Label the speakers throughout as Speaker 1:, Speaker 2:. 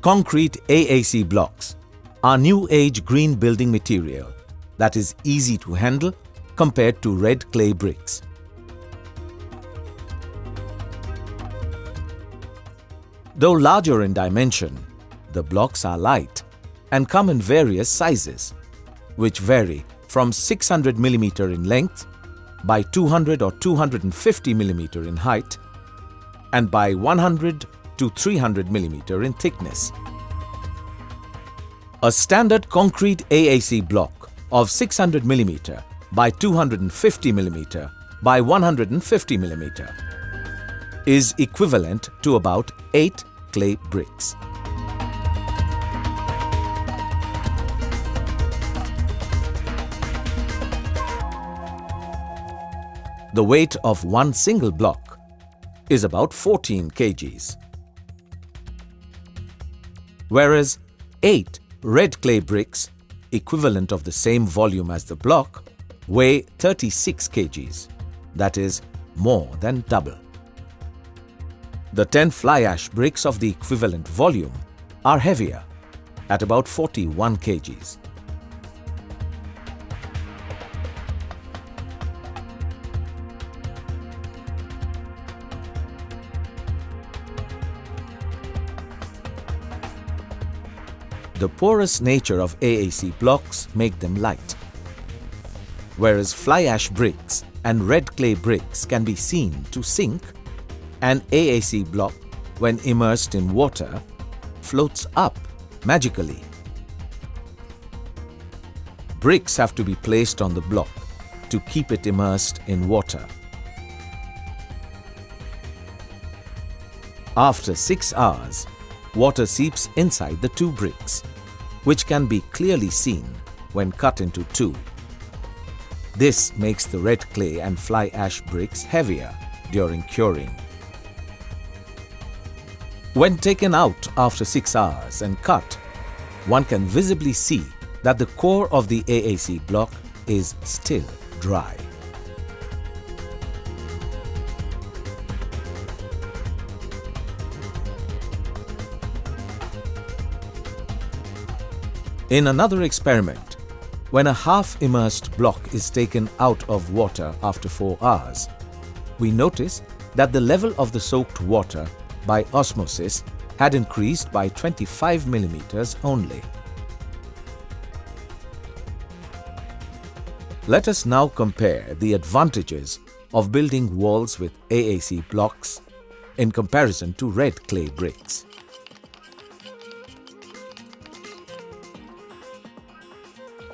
Speaker 1: Concrete AAC blocks are new age green building material that is easy to handle compared to red clay bricks. Though larger in dimension, the blocks are light and come in various sizes, which vary from 600 mm in length by 200 or 250 mm in height and by 100 to 300 mm in thickness. A standard concrete AAC block of 600 mm by 250 mm by 150 mm is equivalent to about 8 clay bricks. The weight of one single block is about 14 kgs, whereas 8 red clay bricks, equivalent of the same volume as the block, weigh 36 kgs, that is, more than double. The 10 fly ash bricks of the equivalent volume are heavier, at about 41 kgs. The porous nature of AAC blocks make them light, whereas fly ash bricks and red clay bricks can be seen to sink. An AAC block, when immersed in water, floats up magically. Bricks have to be placed on the block to keep it immersed in water. After 6 hours, water seeps inside the 2 bricks, which can be clearly seen when cut into 2. This makes the red clay and fly ash bricks heavier during curing. When taken out after 6 hours and cut, one can visibly see that the core of the AAC block is still dry. In another experiment, when a half-immersed block is taken out of water after 4 hours, we notice that the level of the soaked water by osmosis had increased by 25 mm only. Let us now compare the advantages of building walls with AAC blocks in comparison to red clay bricks.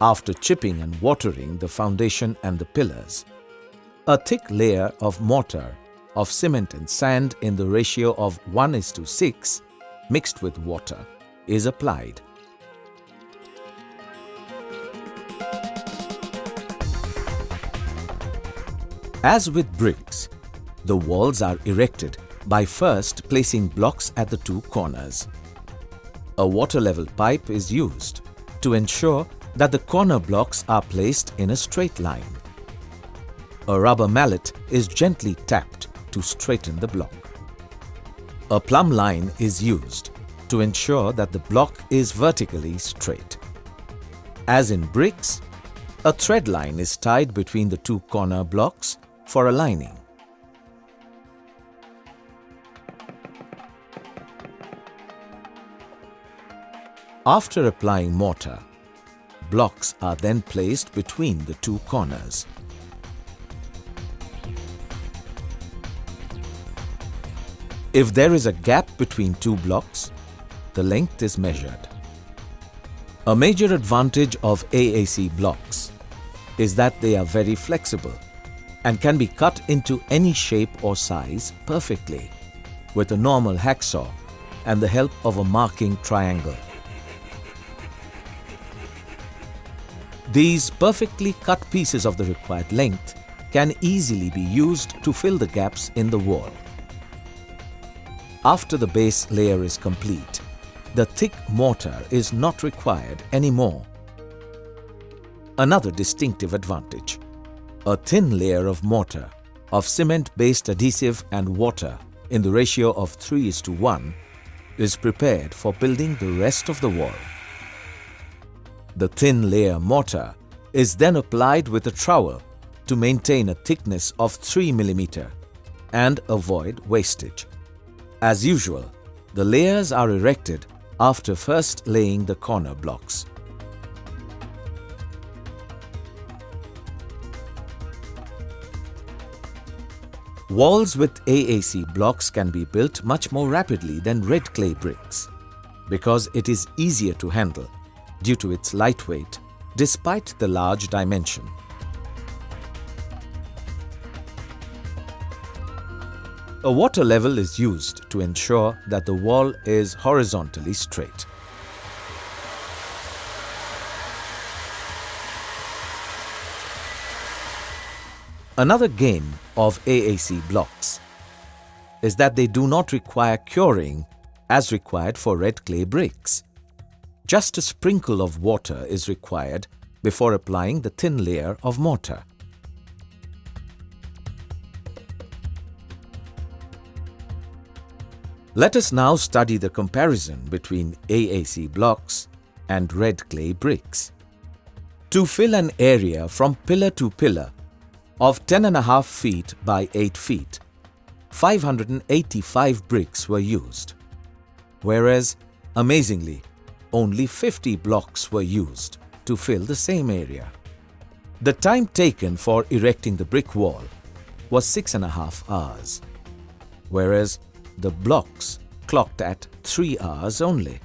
Speaker 1: After chipping and watering the foundation and the pillars, a thick layer of mortar of cement and sand in the ratio of 1:6 mixed with water is applied. As with bricks, the walls are erected by first placing blocks at the 2 corners. A water-level pipe is used to ensure that the corner blocks are placed in a straight line. A rubber mallet is gently tapped to straighten the block. A plumb line is used to ensure that the block is vertically straight. As in bricks, a thread line is tied between the 2 corner blocks for aligning. After applying mortar, blocks are then placed between the 2 corners. If there is a gap between 2 blocks, the length is measured. A major advantage of AAC blocks is that they are very flexible and can be cut into any shape or size perfectly with a normal hacksaw and the help of a marking triangle. These perfectly cut pieces of the required length can easily be used to fill the gaps in the wall. After the base layer is complete, the thick mortar is not required anymore. Another distinctive advantage: a thin layer of mortar of cement-based adhesive and water in the ratio of 3:1 is prepared for building the rest of the wall. The thin layer mortar is then applied with a trowel to maintain a thickness of 3 mm and avoid wastage. As usual, the layers are erected after first laying the corner blocks. Walls with AAC blocks can be built much more rapidly than red clay bricks because it is easier to handle due to its lightweight despite the large dimension. A water level is used to ensure that the wall is horizontally straight. Another gain of AAC blocks is that they do not require curing as required for red clay bricks. Just a sprinkle of water is required before applying the thin layer of mortar. Let us now study the comparison between AAC blocks and red clay bricks. To fill an area from pillar to pillar of 10.5 feet by 8 feet, 585 bricks were used, whereas, amazingly, only 50 blocks were used to fill the same area. The time taken for erecting the brick wall was 6.5 hours, whereas the blocks clocked at 3 hours only.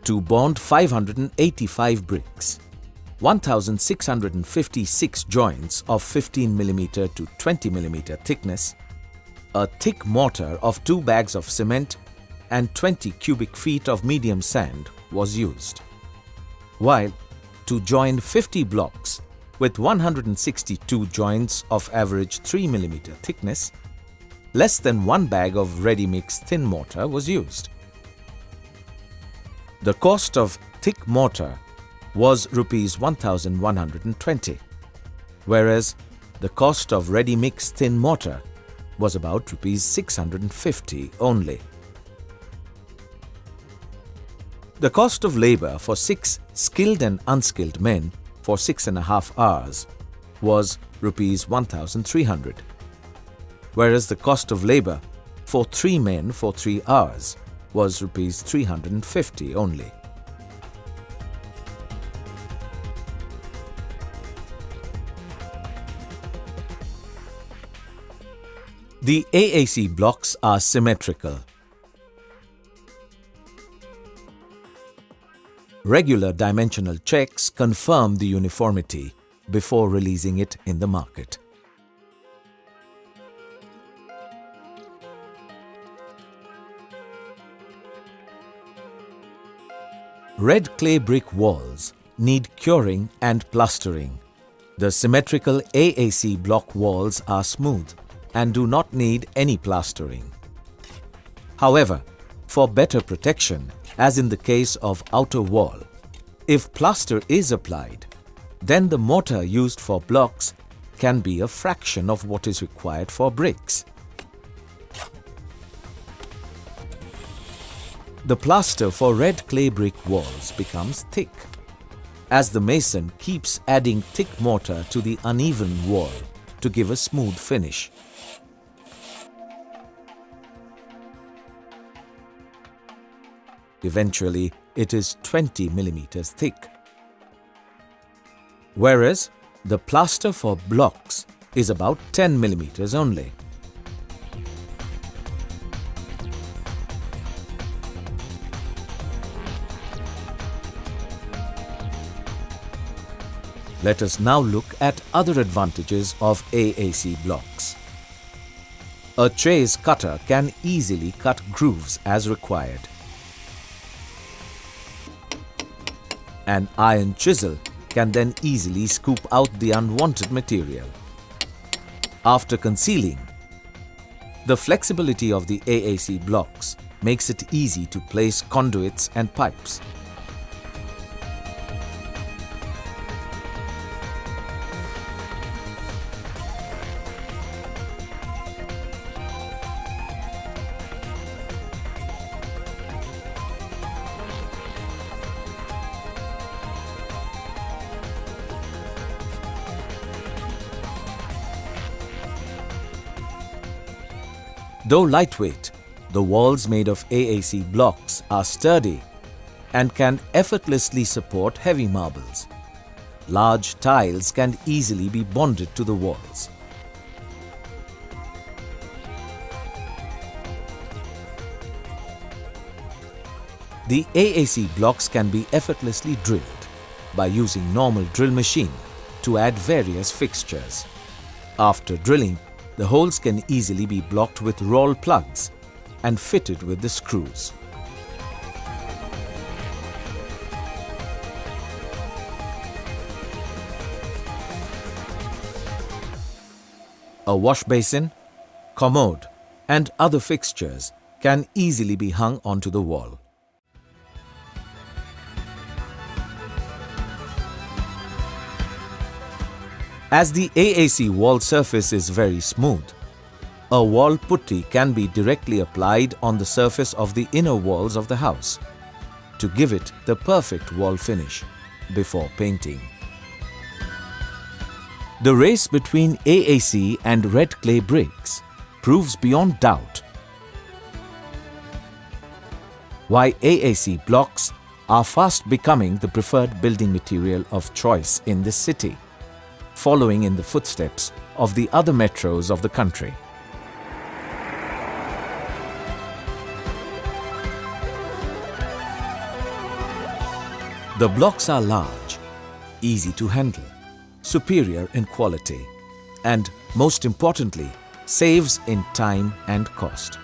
Speaker 1: To bond 585 bricks, 1,656 joints of 15 mm to 20 mm thickness, a thick mortar of 2 bags of cement and 20 cubic feet of medium sand was used. While to join 50 blocks with 162 joints of average 3 mm thickness, less than 1 bag of ready-mix thin mortar was used. The cost of thick mortar was Rs 1,120, whereas the cost of ready-mix thin mortar was about Rs 650 only. The cost of labour for 6 skilled and unskilled men for 6.5 hours was Rs 1,300, whereas the cost of labour for 3 men for 3 hours was Rs 350 only. The AAC blocks are symmetrical. Regular dimensional checks confirm the uniformity before releasing it in the market. Red clay brick walls need curing and plastering. The symmetrical AAC block walls are smooth and do not need any plastering. However, for better protection, as in the case of outer wall, if plaster is applied, then the mortar used for blocks can be a fraction of what is required for bricks. The plaster for red clay brick walls becomes thick, as the mason keeps adding thick mortar to the uneven wall to give a smooth finish. Eventually, it is 20 mm thick, whereas the plaster for blocks is about 10 mm only. Let us now look at other advantages of AAC blocks. A chase cutter can easily cut grooves as required. An iron chisel can then easily scoop out the unwanted material. After concealing, the flexibility of the AAC blocks makes it easy to place conduits and pipes. Though lightweight, the walls made of AAC blocks are sturdy and can effortlessly support heavy marbles. Large tiles can easily be bonded to the walls. The AAC blocks can be effortlessly drilled by using normal drill machine to add various fixtures. After drilling, the holes can easily be blocked with roll plugs and fitted with the screws. A wash basin, commode and other fixtures can easily be hung onto the wall. As the AAC wall surface is very smooth, a wall putty can be directly applied on the surface of the inner walls of the house to give it the perfect wall finish before painting. The race between AAC and red clay bricks proves beyond doubt why AAC blocks are fast becoming the preferred building material of choice in this city, following in the footsteps of the other metros of the country. The blocks are large, easy to handle, superior in quality, and most importantly, saves in time and cost.